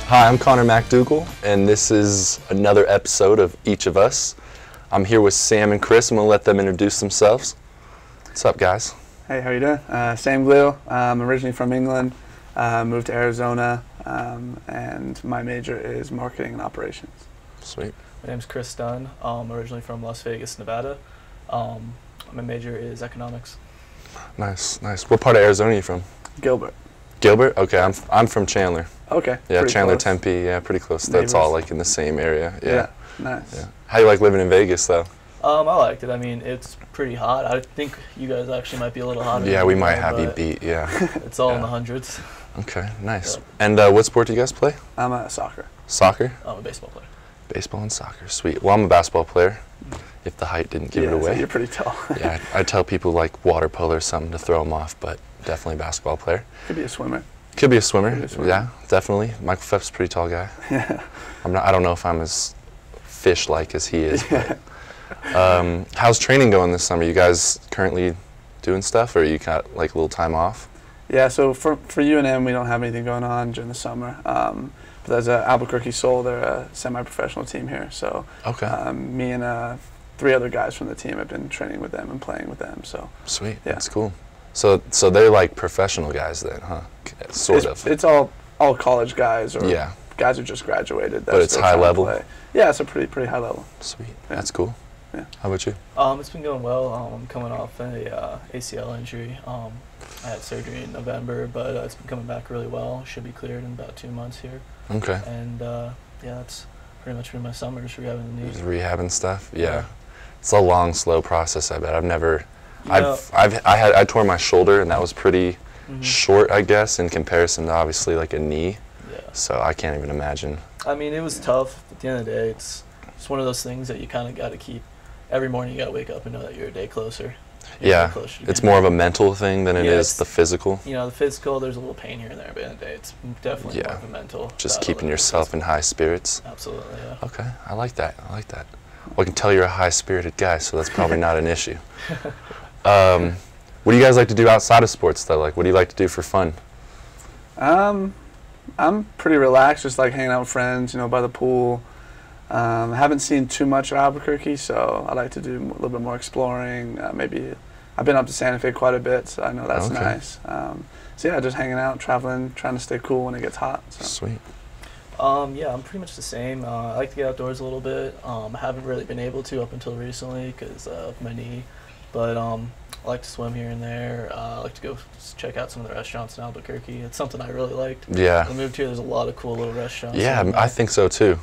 Hi, I'm Connor MacDougall, and this is another episode of Each of Us. I'm here with Sam and Chris. I'm going to let them introduce themselves. What's up, guys? Hey, how you doing? Sam Glue. I'm originally from England, moved to Arizona, and my major is marketing and operations. Sweet. My name's Chris Dunn. I'm originally from Las Vegas, Nevada. My major is economics. Nice, nice. What part of Arizona are you from? Gilbert. Gilbert? Okay, I'm from Chandler. Okay. Yeah, Chandler, close. Tempe. Yeah, pretty close. Neighbors. That's all like in the same area. Yeah. Nice. Yeah. How you like living in Vegas, though? I liked it. I mean, it's pretty hot. I think you guys actually might be a little hotter. Yeah, than we me, might have you but beat. Yeah. It's all in Yeah. the hundreds. Okay, nice. Yep. And what sport do you guys play? I'm a soccer. Soccer? I'm a baseball player. Baseball and soccer. Sweet. Well, I'm a basketball player. If the height didn't give it So away. you're pretty tall. Yeah, I tell people like water polo or something to throw them off, but definitely a basketball player. Could be a swimmer. Could be a swimmer. Could be a swimmer. Yeah, definitely. Michael Phelps is a pretty tall guy. Yeah. I don't know if I'm as fish-like as he is. But, how's training going this summer? You guys currently doing stuff, or you got like a little time off? Yeah, so for UNM, we don't have anything going on during the summer. But there's Albuquerque Soul. They're a semi-professional team here. So Okay. me and 3 other guys from the team have been training with them and playing with them. So Sweet. Yeah. That's cool. So they're like professional guys then, huh? Sort of. It's all college guys or Yeah. guys who just graduated. But it's still high trying to level? play. Yeah, it's a pretty high level. Sweet. Yeah. That's cool. Yeah. How about you? It's been going well. I'm coming off a ACL injury. I had surgery in November, but it's been coming back really well. Should be cleared in about 2 months here. Okay. And yeah, that's pretty much been my summer, just rehabbing the knee. Just rehabbing stuff. Yeah. Yeah. It's a long, slow process. I bet. I've never. Yeah. I tore my shoulder, and that was pretty Mhm. short, I guess, in comparison to obviously like a knee. Yeah. So I can't even imagine. I mean, it was tough. At the end of the day, it's one of those things that you kind of got to keep. Every morning you got to wake up and know that you're a day closer. You're a Yeah. day closer to It's getting more of a mental thing than it Yeah, is it's- the physical. You know, the physical, there's a little pain here and there, but at the end of the day, it's definitely Yeah. more of a mental. Just battle keeping than it is yourself in physical. high spirits. Absolutely, yeah. Okay, I like that. I like that. Well, I can tell you're a high-spirited guy, so that's probably not an issue. What do you guys like to do outside of sports, though? Like, what do you like to do for fun? I'm pretty relaxed, just like hanging out with friends, by the pool. I haven't seen too much of Albuquerque, so I like to do a little bit more exploring. Maybe I've been up to Santa Fe quite a bit, so I know that's Okay. nice. So yeah, just hanging out, traveling, trying to stay cool when it gets hot. So. Sweet. Yeah, I'm pretty much the same. I like to get outdoors a little bit. I haven't really been able to up until recently because of my knee, but I like to swim here and there. I like to go check out some of the restaurants in Albuquerque. It's something I really liked. Yeah. When I moved here, there's a lot of cool little restaurants. Yeah, and, I think so too.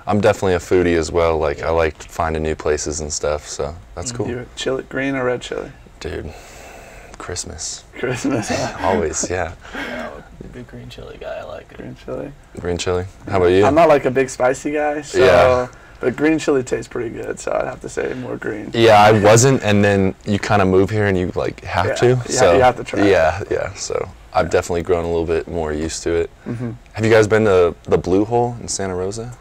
I'm definitely a foodie as well. Like, I like finding new places and stuff, so that's cool. You chili, green or red chili? Dude, Christmas. Christmas. Always, yeah. Yeah, I'm a big green chili guy. I like it. Green chili. Green chili. How about you? I'm not like a big spicy guy, so Yeah. but green chili tastes pretty good, so I'd have to say more green. Yeah, I wasn't, and then you kind of move here and you like have Yeah, to. you So have to try it. Yeah. So I've definitely grown a little bit more used to it. hmm Have you guys been to the Blue Hole in Santa Rosa?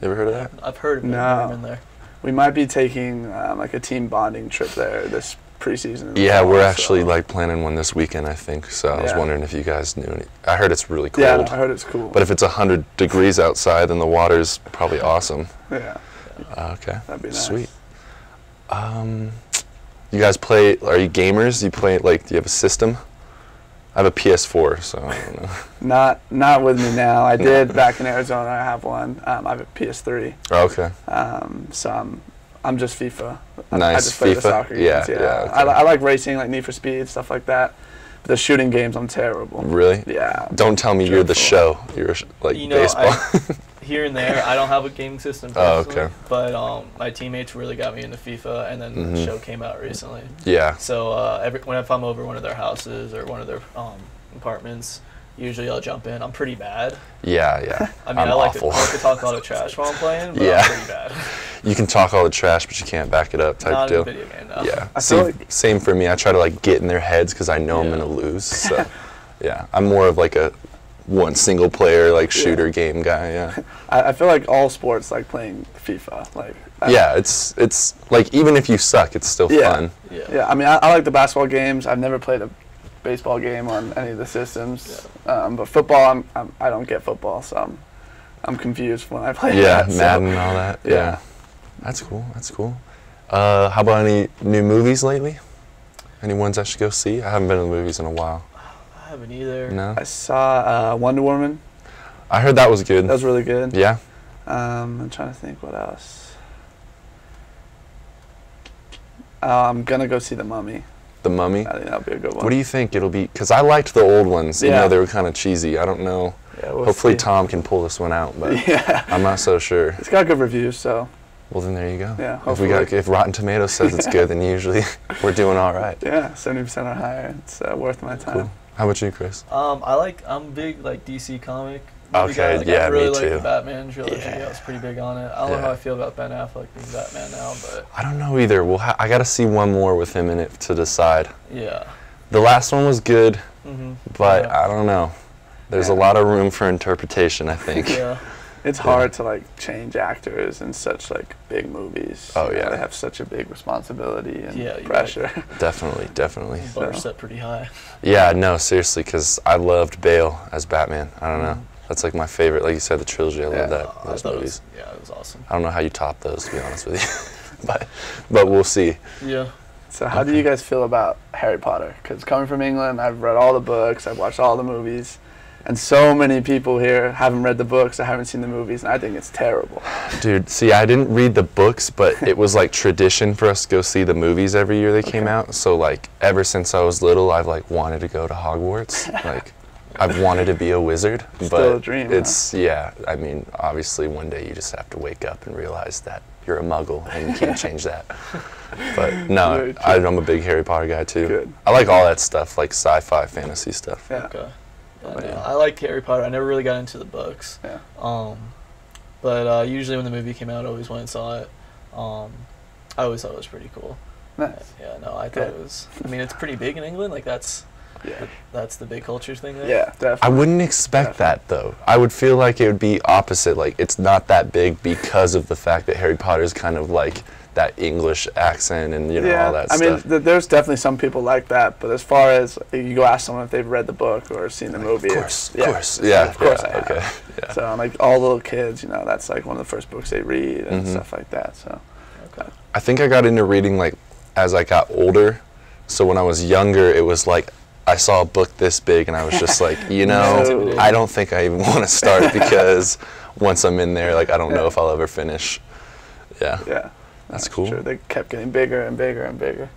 You ever heard of that? I've heard of it. No. I've never been there. We might be taking like a team bonding trip there this preseason. in the Yeah, fall, we're so- actually like planning one this weekend, I think. So I was Yeah. wondering if you guys knew any. I heard it's really cold. Yeah, no, I heard it's cool. But if it's 100 degrees outside, then the water's probably awesome. yeah, Okay. that'd be nice. Sweet. You guys play? Are you gamers? You play like? Do you have a system? I have a PS4, so I don't know. Not with me now. I did back in Arizona. I have one. I have a PS3. Oh, okay. So I'm just FIFA. I Nice. just play the FIFA? soccer Yeah, games. yeah, okay. I like racing, like Need for Speed, stuff like that. But the shooting games, I'm terrible. Really? Yeah. Don't tell me you're the show. Dreadful. You're like You know, baseball. Here and there, I don't have a gaming system Oh, personally, okay. but my teammates really got me into FIFA, and then the Mhm. show came out recently. Yeah. So whenever I'm over one of their houses or one of their apartments, usually I'll jump in. I'm pretty bad. Yeah. I mean, I'm I like awful. to talk a lot of trash while I'm playing, but Yeah. I'm pretty bad. You can talk all the trash, but you can't back it up type Not deal. in a video game, no. Yeah. I feel Same for me. I try to like get in their heads because I know I'm Yeah. gonna lose. So yeah, I'm more of like a one single player like shooter game guy. Yeah. I feel like all sports like playing FIFA. Like Yeah, it's like even if you suck, it's still Yeah. fun. Yeah, I mean, I like the basketball games. I've never played a baseball game on any of the systems. But football, I don't get football, so I'm confused when I play Yeah, that. Madden and all that. Yeah. That's cool. That's cool. How about any new movies lately? Any ones I should go see? I haven't been to the movies in a while. I haven't either. No? I saw Wonder Woman. I heard that was good. That was really good. Yeah? I'm trying to think what else. I'm gonna go see The Mummy. The Mummy? I think that'll be a good one. What do you think it'll be? Because I liked the old ones, even Yeah. though they were kind of cheesy. I don't know. Yeah, we'll Hopefully see. Tom can pull this one out, but Yeah. I'm not so sure. It's got good reviews, so Well, then there you go. Yeah, If Rotten Tomatoes says it's good, then usually we're doing all right. yeah, 70% or higher. It's worth my time. Cool. How about you, Chris? I'm big like DC comic. movie Okay, guy. Like, yeah, I really me like too. the Batman trilogy. Yeah. I was pretty big on it. I don't know Yeah. how I feel about Ben Affleck being Batman now, but I don't know either. I got to see one more with him in it to decide. yeah. The last one was good, Mm-hmm. but yeah. I don't know. There's a Yeah. lot of room for interpretation, I think. Yeah. It's hard to like change actors in such like big movies. Oh, You know, yeah. they have such a big responsibility and Yeah, you pressure. Definitely, definitely. Bar So- set pretty high. Yeah, no, seriously, because I loved Bale as Batman. I don't know. Mhm. That's like my favorite. Like you said, the trilogy. I Yeah. love that. I Those thought movies. it was awesome. I don't know how you top those, to be honest with you. but we'll see. Yeah. So how do you guys feel about Harry Potter? Because coming from England, I've read all the books, I've watched all the movies, and so many people here haven't read the books, or haven't seen the movies, and I think it's terrible. Dude, see, I didn't read the books, but it was like tradition for us to go see the movies every year they came Okay. out. So like ever since I was little, I've like wanted to go to Hogwarts. Like I've wanted to be a wizard, but Still a dream, huh? it's yeah. I mean, obviously one day you just have to wake up and realize that you're a Muggle and you can't change that. But no, Very true. I'm a big Harry Potter guy too. Good. I like all that stuff, like sci-fi, fantasy stuff. Yeah. Okay. Yeah, Oh, no, yeah. I like Harry Potter. I never really got into the books. Yeah. But usually when the movie came out, I always went and saw it. I always thought it was pretty cool. Nice. Yeah, no, I thought Good. it was. I mean, it's pretty big in England. Like that's Yeah. the big culture thing there. Yeah, definitely. I wouldn't expect that though. I would feel like it would be opposite. Like it's not that big because of the fact that Harry Potter's kind of like that English accent and you know yeah, all that I stuff. mean, there's definitely some people like that, but as far as you go ask someone if they've read the book or seen the movie, Of course, it's- of course, yeah, of course yeah, I have. okay, yeah. So like all little kids, you know, that's like one of the first books they read and Mhm. stuff like that. So Okay. I think I got into reading like as I got older. So when I was younger, it was like I saw a book this big and I was just like, you know, No. I don't think I even want to start because once I'm in there, like I don't know Yeah. if I'll ever finish. Yeah. yeah, That's cool. True. They kept getting bigger and bigger and bigger.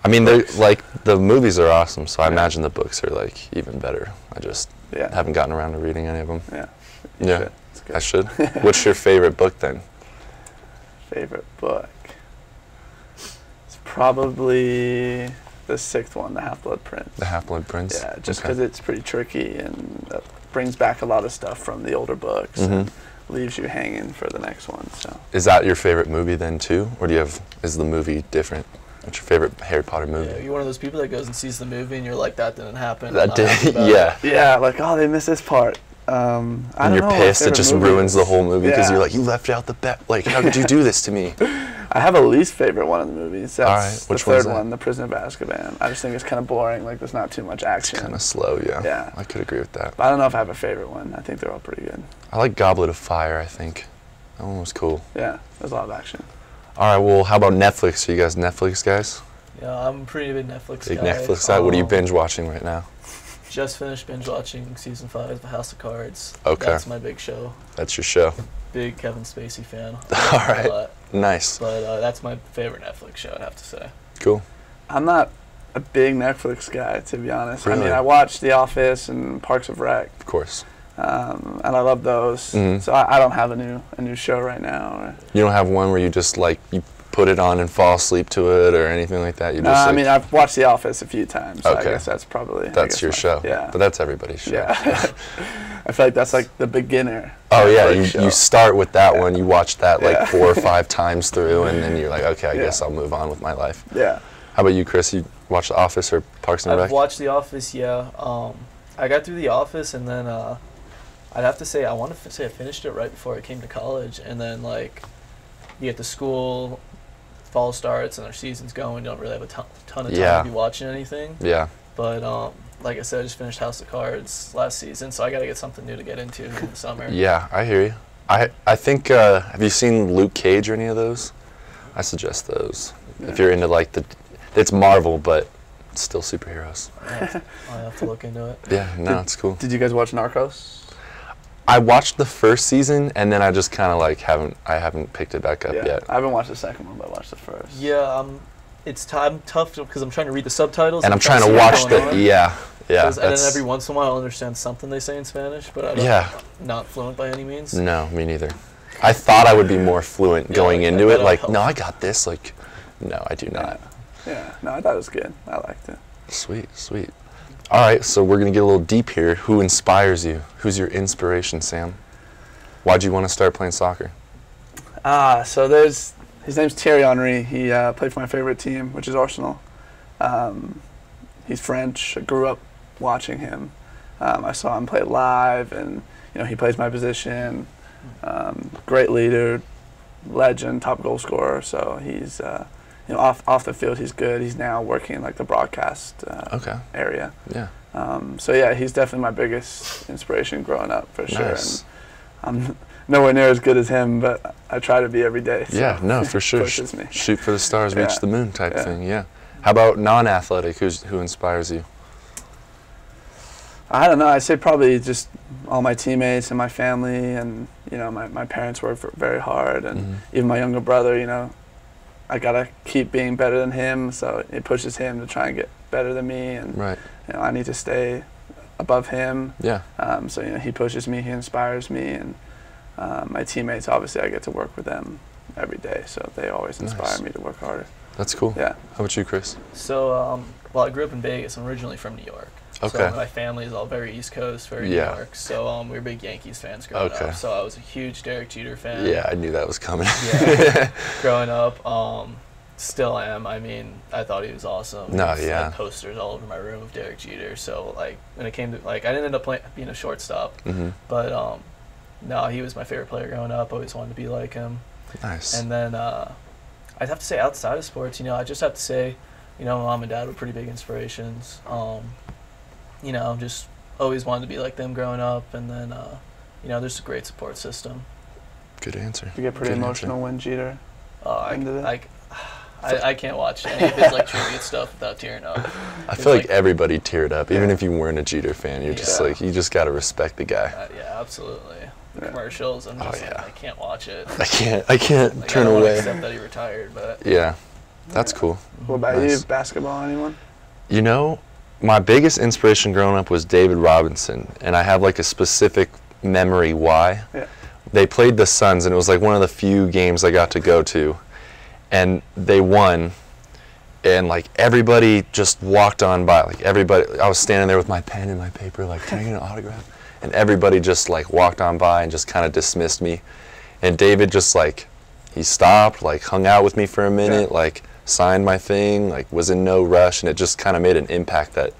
I mean, they're Books. like the movies are awesome, so I Yeah. imagine the books are like even better. I just Yeah, haven't gotten around to reading any of them. yeah. You Yeah. should. It's good. I should. What's your favorite book then? Favorite book? It's probably the sixth one, The Half-Blood Prince. The Half-Blood Prince? Yeah, just Okay. because it's pretty tricky and brings back a lot of stuff from the older books and leaves you hanging for the next one. So Is that your favorite movie then too? Or do you have, is the movie different? What's your favorite Harry Potter movie? Yeah, you're one of those people that goes and sees the movie and you're like, that didn't happen. I'm That not did, happy about it. yeah. yeah, like oh they missed this part. I And don't you're know what pissed, it favorite just movie ruins the is. whole movie because Yeah. you're like, you left out the bet. Like, how could you do this to me? I have a least favorite one of the movies. That's Alright, the which one's third that? one, The Prisoner of Azkaban. I just think it's kind of boring. Like there's not too much action. Kind of slow, yeah. Yeah. I could agree with that. But I don't know if I have a favorite one. I think they're all pretty good. I like Goblet of Fire, I think. That one was cool. Yeah, there's a lot of action. All right, well, how about Netflix? Are you guys Netflix guys? Yeah, I'm a pretty big Netflix Big guy. Netflix guy? What are you Um, binge watching right now? Just finished binge watching season 5 of House of Cards. Okay. That's my big show. That's your show. Big Kevin Spacey fan. All right. A lot. Nice. But that's my favorite Netflix show, I'd have to say. Cool. I'm not a big Netflix guy, to be honest. I Really? mean, I watch The Office and Parks of Rec, Of course. and I love those. Mhm. So I don't have a new show right now. Or, You don't have one where you just like you put it on and fall asleep to it or anything like that. You no, just I like, mean I've watched The Office a few times. So Okay. I guess that's probably that's your show. Yeah, But that's everybody's show. yeah. I feel like that's like the beginner. Oh yeah, Netflix you show. you start with that Yeah. one. You watch that like Yeah. 4 or 5 times through, and then you're like, okay, I Yeah. guess I'll move on with my life. Yeah. How about you, Chris? You watch The Office or Parks and I've Rec? watched The Office, yeah. I got through The Office, and then I'd have to say I want to say I finished it right before I came to college, and then like you get to school, fall starts, and our season's going. You don't really have a ton of time Yeah. to be watching anything. Yeah. But like I said, I just finished House of Cards last season, so I got to get something new to get into in the summer. Yeah, I hear you. I think, have you seen Luke Cage or any of those? I suggest those. Yeah. If you're into like it's Marvel, but it's still superheroes. I'll have to look into it. Yeah, no, it's cool. Did you guys watch Narcos? I watched the first season, and then I just kind of like haven't picked it back up yet. I haven't watched the second one, but I watched the first. Yeah, it's tough because I'm trying to read the subtitles. And I'm trying to see watch what's going on. yeah. And then every once in a while I'll understand something they say in Spanish, but I'm not fluent by any means. No, me neither. I thought I would be more fluent going into it. Like, no, I got this. Like, no, I do not. Yeah, no, I thought it was good. I liked it. Sweet, sweet. All right, so we're going to get a little deep here. Who inspires you? Who's your inspiration, Sam? Why'd you want to start playing soccer? So his name's Thierry Henry. He played for my favorite team, which is Arsenal. He's French. I grew up watching him. I saw him play live, and he plays my position. Great leader, legend, top goal scorer. So he's off the field he's good. He's now working in like the broadcast area. Yeah. So yeah, he's definitely my biggest inspiration growing up for sure. Nice. And I'm nowhere near as good as him, but I try to be every day. So Yeah, no, for sure. pushes me. Shoot for the stars, reach Yeah. the moon type Yeah. thing. Yeah. How about non-athletic? Who inspires you? I don't know. I say probably just all my teammates and my family, and my parents work very hard, and even my younger brother. I gotta keep being better than him, so it pushes him to try and get better than me, and Right. I need to stay above him. Yeah. So he pushes me, he inspires me, and my teammates, obviously, I get to work with them every day, so they always inspire Nice. me to work harder. That's cool. Yeah. How about you, Chris? So, I grew up in Vegas. I'm originally from New York. Okay. So my family is all very East Coast, very New Yeah. York. So we were big Yankees fans growing Okay. up. So I was a huge Derek Jeter fan. Yeah, I knew that was coming. Yeah. Growing up, still am. I mean, I thought he was awesome. No, There's, yeah. like, posters all over my room of Derek Jeter. So when it came to I didn't end up being a shortstop, but no, he was my favorite player growing up. I always wanted to be like him. Nice. And then I'd have to say outside of sports, I just have to say, my mom and dad were pretty big inspirations. Just always wanted to be like them growing up, and then there's a great support system. Good answer. You get pretty Good emotional when Jeter ended it. I can't watch any of his tribute stuff without tearing up. I feel like everybody teared up, even if you weren't a Jeter fan. You're just Yeah. you just got to respect the guy. Yeah, absolutely. The Yeah. commercials, I'm just yeah. I can't watch it. I can't turn I don't away. Except that he retired, but Yeah, that's cool. What about Nice. you? Basketball, anyone? My biggest inspiration growing up was David Robinson, and I have a specific memory why. Yeah. They played the Suns, and it was one of the few games I got to go to, and they won, and everybody just walked on by. Everybody, I was standing there with my pen and my paper, can I get an autograph? And everybody just walked on by and just kind of dismissed me, and David just he stopped, hung out with me for a minute, signed my thing, was in no rush, and it just kind of made an impact that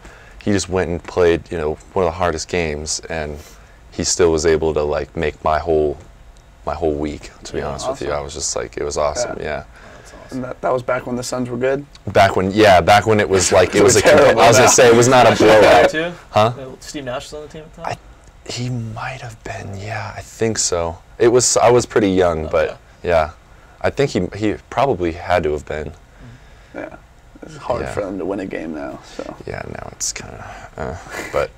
he just went and played, one of the hardest games, and he still was able to make my whole week, to be honest with you. I was just it was awesome, yeah. that's awesome. And that was back when the Suns were good? Back when it was it was terrible I was going now. to say, it was not a blowout. Too? Huh? Steve Nash was on the team at the time? He might have been, yeah, I think so. I was pretty young, but yeah. I think he probably had to have been. Yeah. It's hard Yeah. for them to win a game now. So Yeah, now it's kind of, but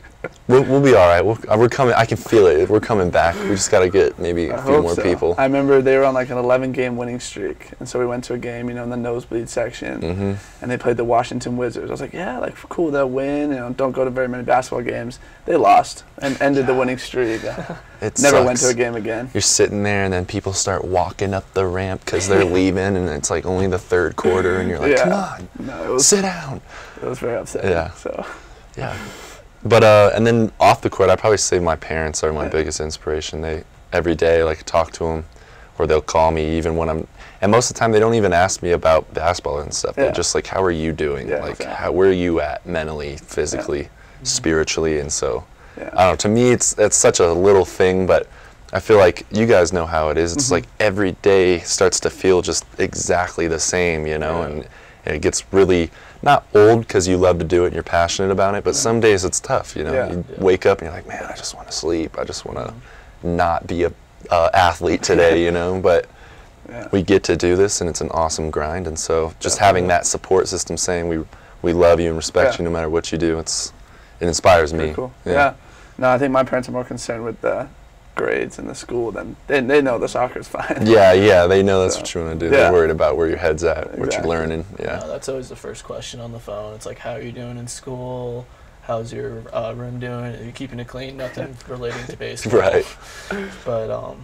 we'll be all right. We're coming. I can feel it. We're coming back. We just got to get maybe I a few hope more so. people. I remember they were on an 11-game winning streak, and so we went to a game, in the nosebleed section, and they played the Washington Wizards. I was like, yeah, cool, they'll win. Don't go to very many basketball games. They lost and ended the winning streak. It Never sucks. went to a game again. You're sitting there, and then people start walking up the ramp because they're leaving, and it's only the third quarter, and you're like, Yeah. come on, No, sit down. it was very upsetting. Yeah. So Yeah. But and then off the court, I probably say my parents are my biggest inspiration. They every day talk to them, or they'll call me even when I'm. And most of the time, they don't even ask me about basketball and stuff. They're just how are you doing? Yeah, exactly. Where are you at mentally, physically, spiritually? And so, Yeah. I don't know. To me, it's such a little thing, but I feel you guys know how it is. It's every day starts to feel just exactly the same, Yeah. and it gets really not old because you love to do it and you're passionate about it, but some days it's tough. You know, Yeah. you wake up and you're like, man, I just want to sleep. I just want to not be a athlete today. You know, but Yeah. we get to do this, and it's an awesome grind. And so just having that support system saying we love you and respect Yeah. you no matter what you do, it inspires me. Pretty cool. Yeah. No, I think my parents are more concerned with the grades in the school than they know the soccer's fine. Yeah, they know that's So, what you want to do. yeah. They're worried about where your head's at, what you're Exactly. learning. Yeah. That's always the first question on the phone. It's like, how are you doing in school? How's your room doing? Are you keeping it clean? Nothing relating to baseball. Right. But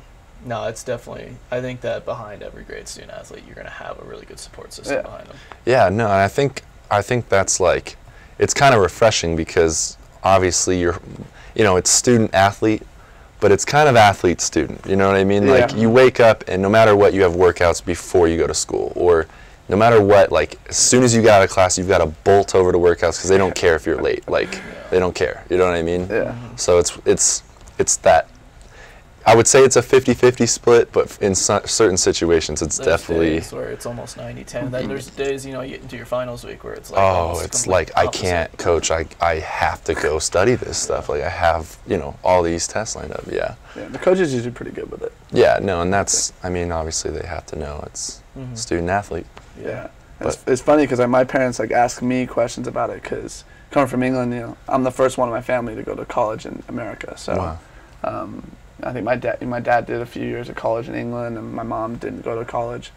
no, it's definitely. I think that behind every great student athlete, you're going to have a really good support system Yeah. behind them. Yeah, no, I think that's like, it's kind of refreshing because obviously it's student athlete, but it's kind of athlete student. You know what I mean? Yeah. Like you wake up and no matter what, you have workouts before you go to school, or no matter what, like as soon as you get out of class, you've got to bolt over to workouts because they don't care if you're late. Like they don't care. You know what I mean? Yeah. So it's that. I would say it's a 50-50 split, but in certain situations, it's There's definitely. days where it's almost 90-10. Then there's days, you get into your finals week where it's like. Oh, almost it's complete like I opposite. can't, coach. I have to go study this stuff. Like I have, all these tests lined up. Yeah. Yeah. The coaches usually pretty good with it. Yeah. No, and that's. I mean, obviously they have to know it's student athlete. Yeah. But- It's funny because my parents ask me questions about it because coming from England, I'm the first one in my family to go to college in America. So. Wow. I think my dad did a few years of college in England, and my mom didn't go to college,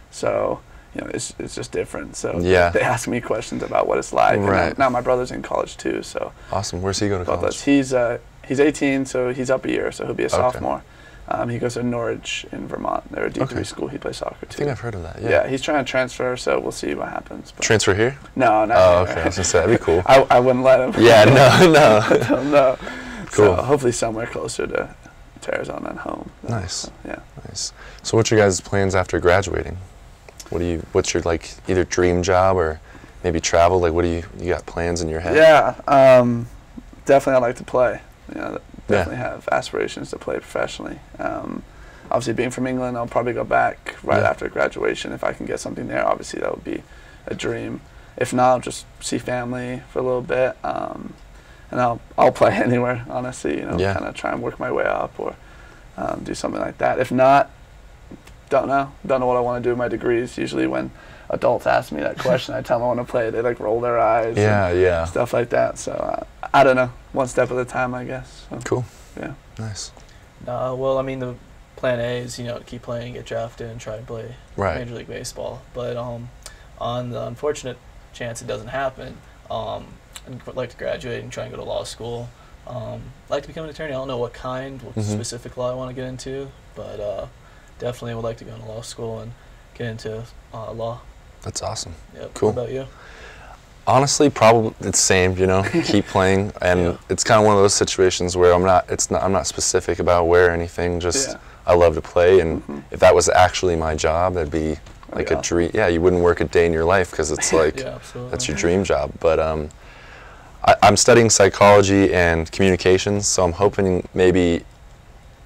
so it's just different. So Yeah. they ask me questions about what it's like. Right. And now my brother's in college too, so Awesome. Where's he going to both of college? us. He's 18, so he's up a year, so he'll be a Okay. sophomore. He goes to Norwich in Vermont. They're a D3 Okay. school. He plays soccer I too. think I've heard of that. Yeah. Yeah, he's trying to transfer, so we'll see what happens. But Transfer here? no, not Oh, here. okay. I was gonna say that'd be cool. I wouldn't let him. Yeah. No. No. Cool. So hopefully somewhere closer to Arizona and home. Nice. So, yeah. Nice. So, what's your guys' plans after graduating? What's your either dream job or maybe travel? Like, what you got plans in your head? Yeah, definitely I'd like to play. Definitely have aspirations to play professionally. Obviously, being from England, I'll probably go back right Yeah. after graduation if I can get something there. Obviously, that would be a dream. If not, I'll just see family for a little bit, and I'll play anywhere. Honestly, Yeah. kind of try and work my way up or do something like that. If not, don't know what I want to do with my degrees. Usually, when adults ask me that question, I tell them I want to play. They roll their eyes. and Yeah. stuff like that. So I don't know, one step at a time, I guess. So, Cool. yeah. Nice. Well, I mean, the plan A is to keep playing, get drafted, and try and play Right. Major League Baseball. But on the unfortunate chance it doesn't happen, I'd like to graduate and try and go to law school. I'd like to become an attorney. I don't know what specific law I want to get into, but definitely would like to go into law school and get into law. That's awesome. Yep. Cool. What about you? Honestly, probably it's same. Keep playing, and Yeah. it's kind of one of those situations where I'm not specific about where or anything. Just Yeah. I love to play, and if that was actually my job, that'd be like Yeah. a dream. Yeah, you wouldn't work a day in your life because it's like Yeah, absolutely. that's your dream job. But I'm studying psychology and communications, so I'm hoping maybe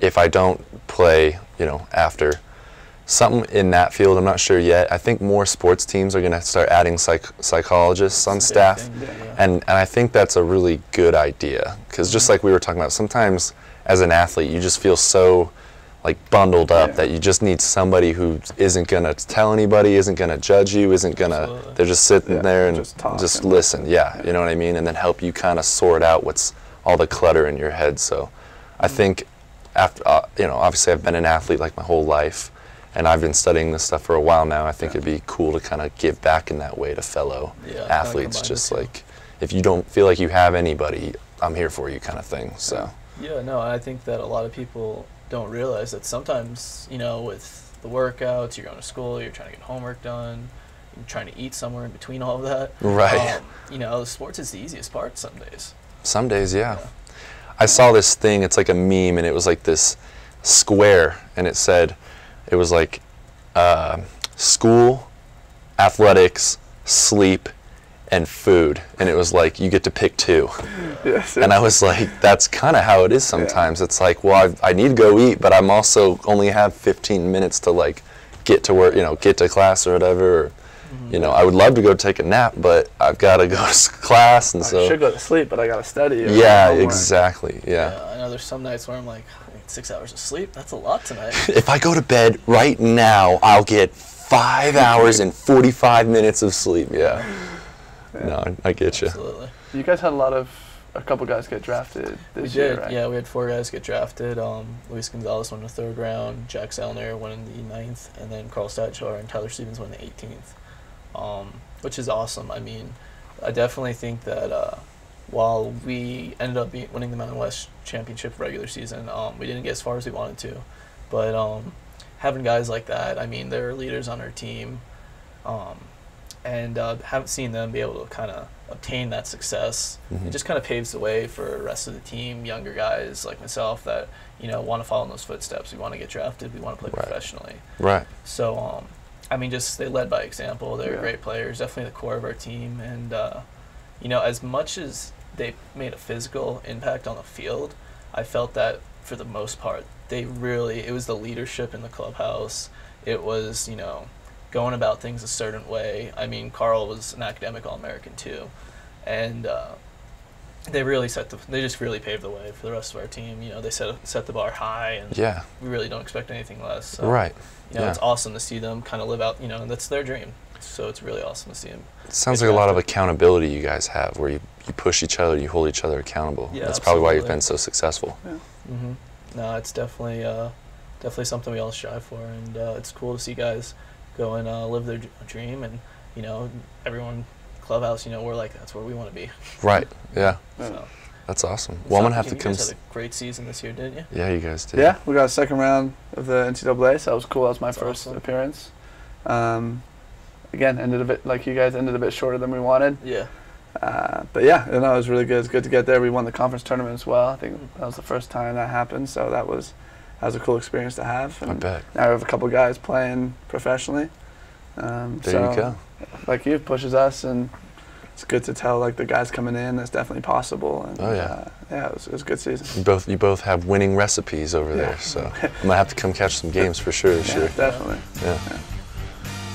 if I don't play, after something in that field, I'm not sure yet. I think more sports teams are going to start adding psychologists on It's a big staff, thing, yeah. and I think that's a really good idea because just like we were talking about, sometimes as an athlete you just feel so bundled up Yeah. that you just need somebody who isn't going to tell anybody, isn't going to judge you, isn't going to, Absolutely. they're just sitting Yeah, there and just talk just and listen. Yeah, yeah. you know what I mean? And then help you kind of sort out what's all the clutter in your head. So I think after, obviously I've been an athlete my whole life, and I've been studying this stuff for a while now. I think it'd be cool to kind of give back in that way to fellow Yeah, kinda athletes. combine Just the two. if you don't feel like you have anybody, I'm here for you kind of thing. So Yeah, no, I think that a lot of people don't realize that sometimes, with the workouts, you're going to school, you're trying to get homework done, you're trying to eat somewhere in between all of that. Right. Sports is the easiest part some days. some days, yeah. I saw this thing, it's like a meme, and it was like this square, and it said, it was like school, athletics, sleep, and food. And it was like, you get to pick two. Yes. And I was like, that's kind of how it is sometimes. It's like, well, I need to go eat, but I'm also only have 15 minutes to get to work, get to class or whatever. Or, You know, I would love to go take a nap, but I've got to go to class, and I so. should go to sleep, but I got to study. or Yeah, homework. exactly. Yeah. I know there's some nights where I'm like, I need 6 hours of sleep. That's a lot tonight. If I go to bed right now, I'll get 5 hours and 45 minutes of sleep. Yeah. No, I get you. Absolutely. You guys had a couple guys get drafted We this did. year, right? Yeah, we had 4 guys get drafted. Luis Gonzalez went in the 3rd round, Jack Zellner went in the 9th, and then Carl Stadchar and Tyler Stevens went in the 18th, which is awesome. I mean, I definitely think that while we ended up winning the Mountain West Championship regular season, we didn't get as far as we wanted to. But having guys like that, I mean, they're leaders on our team, and haven't seen them be able to kind of obtain that success. It just kind of paves the way for the rest of the team, younger guys like myself that, you know, want to follow in those footsteps. We want to get drafted. We want to play professionally. Right. So, I mean, just they led by example. They're Yeah. great players, definitely the core of our team. And, you know, as much as they made a physical impact on the field, I felt that for the most part, it was the leadership in the clubhouse. It was, you know, going about things a certain way. I mean, Carl was an academic All-American too, and they just really paved the way for the rest of our team. You know, they set the bar high, and Yeah. we really don't expect anything less. So, Right. You know, Yeah. it's awesome to see them kind of live out. You know, and that's their dream. So it's really awesome to see them. It sounds like a lot of accountability you guys have, where you push each other, you hold each other accountable. Yeah, That's probably why you've absolutely. been so successful. Mm-hmm. No, it's definitely something we all strive for, and it's cool to see guys go and live their dream, and you know, everyone clubhouse, you know, we're like, that's where we want to be. Right. Yeah. So, That's awesome. Well, I'm gonna have to you come. guys had a great season this year, didn't you? Yeah, you guys did. Yeah, we got a 2nd round of the NCAA, so that was cool. That was my That's first awesome. appearance. Again, ended a bit like you guys, ended a bit shorter than we wanted. Yeah. But yeah, you know, it was really good. It's good to get there. We won the conference tournament as well. I think that was the first time that happened, so that was a cool experience to have. I And bet. now we have a couple guys playing professionally. There So, you go. like you, pushes us, and it's good to tell like the guys coming in that's definitely possible. And, Oh, yeah. Yeah, it was a good season. You both have winning recipes over there, so I'm gonna have to come catch some games for sure this Yeah, year. definitely. Yeah.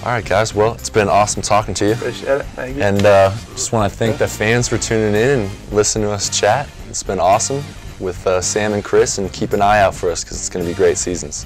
All right, guys. Well, it's been awesome talking to you, Appreciate it. Thank you. and just want to thank the fans for tuning in and listening to us chat. It's been awesome with Sam and Chris, and keep an eye out for us because it's going to be great seasons.